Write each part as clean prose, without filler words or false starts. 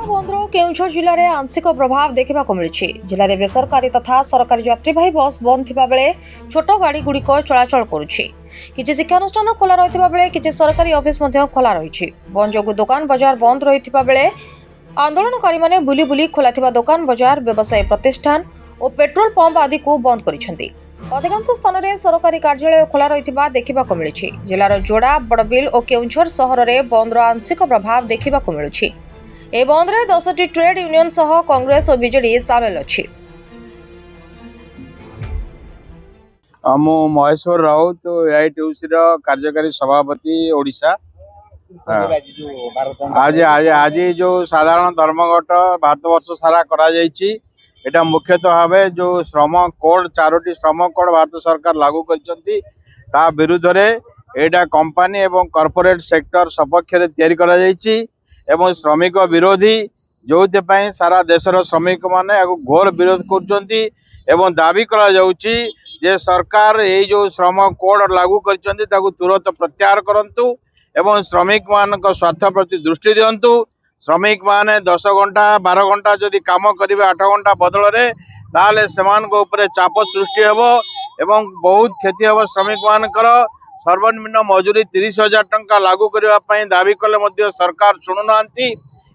बंदर केउझर जिले में आंशिक प्रभाव देखा मिली। जिले में बेसरकारी तथा सरकारी यात्रीवाही बस बंद थिबा बेले छोट गाड़ी गुड़िक चलाचल करुछि। किछि शिक्षानुष्ठान खोला रहिथिबा बेले किछि सरकारी ऑफिस मध्य खोला रहिछि। बंद जोगु दुकान बाजार बंद रहिथिबा बेले आंदोलनकारी माने बुली बुली खोलाथिबा दुकान बाजार व्यवसाय प्रतिष्ठान और पेट्रोल पंप आदि को बंद करिसेंति। अधिकांश स्थान में सरकारी कार्यालय खोला रहिथिबा देखा मिली। जिलार जोड़ा बड़बिल और केउझर सहर में बंदर आंशिक प्रभाव देखा मिलुछि। ए बंद रे 10टी ट्रेड यूनियन सह कांग्रेस और बीजेडी सामिल अछि। मु महेश्वर राउत एआईटीयूसी कार्यकारी सभापति ओडिशा। आज आज आज जो साधारण धर्मघट भारत वर्ष सारा करा जायछि, एटा मुख्यतः भावे जो श्रम कोड 4टी श्रम कोड भारत सरकार लागू करछंती ता विरुद्ध रे एटा कंपनी एवं कॉर्पोरेट सेक्टर सपक्ष रे तयारी करा जायछि एवं श्रमिक विरोधी जो सारा देशर श्रमिक माने घोर विरोध करछंती एवं दाबी करा जाउछि जे सरकार ये जो श्रम कोड लागू करछंती ताकू तुरंत प्रत्याहार करंतु एवं श्रमिक मान स्वार्थ प्रति दृष्टि दियंतु। श्रमिक माने 10 घंटा 12 घंटा जदि काम करिवे 8 घंटा बदल रे ताले समान को ऊपर चाप सृष्टि हेबो एवं बहुत क्षति हेबो। श्रमिक मानकर सर्वनिम्न मजूरी 30,000 टंका लागू करबा पई दाबी कले मध्य सरकार सुनुनांती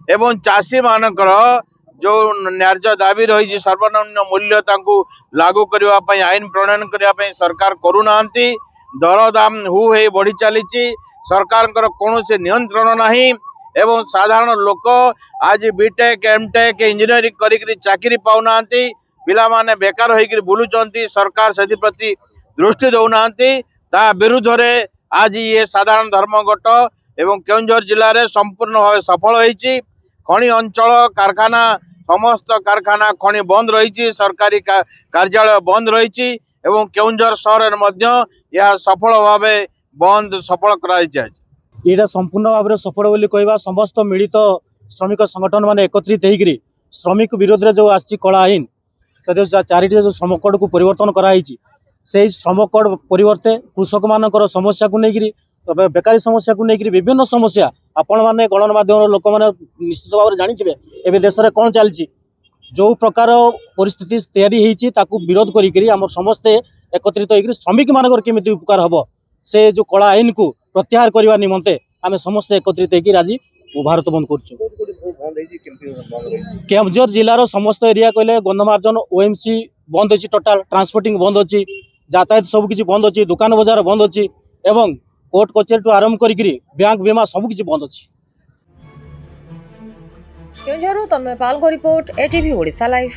एवं चाषी मानकर जो न्याय्य दाबी रही सर्वनिम्न मूल्य तांकू लागू करबा पई आईन प्रणयन करबा पई सरकार करूनांती। दरदाम हु हे बढ़ी चलीची, सरकार कौन से नियंत्रण नहीं एवं साधारण लोक आज बीटेक एमटेक इंजीनियरिंग करी चाकरी पाउनांती, पिला माने बेकार होइकरी बुलुचंती, सरकार सेति प्रति दृष्टि दउनांती। ता विरुद्ध रे आज ये साधारण धर्मघट एवं केउझर जिले में संपूर्ण भाव सफल होइछि। खनि अंचल कारखाना समस्त कारखाना खनि बंद रही, सरकारी कार्यालय बंद रही एवं केउझर सहर में यह सफल भाव बंद सफल कर यहाँ संपूर्ण भाव में सफल बोली कहवा। समस्त मिलित श्रमिक संगठन मान एकत्रित होकर श्रमिक विरोध में जो आसी कला आईन 4टी जो श्रम कोड को परिवर्तन कराई से श्रम कोड परिवर्ते कृषक मान समस्या को लेकर बेकारी समस्या को लेकर विभिन्न समस्या आपण मैंने गणमाध्यम लोक मैंने निश्चित भाव में जानिथे एवं देश में कौन चलती जो प्रकार परिस्थिति तैयारी होती विरोध कर समस्ते एकत्रित होकर श्रमिक मान केमी उपकार हम से जो कला आईन को प्रत्याहार करने निमंते आम समस्ते एकत्रित होकर आज भारत बंद केउझर जिलार समस्त एरिया कहले गंधमार्जन ओएमसी बंद अच्छी, टोटाल ट्रांसपोर्टिंग बंद अच्छी, यातायात सबकि बंद अच्छी, दुकान बजार बंद अच्छी एवं कोर्ट कचेरी आरंभ करी बैंक बीमा सबकि बंद अच्छी। केउझरु तन्मय पाल को रिपोर्ट एटीवी ओडिशा लाइव।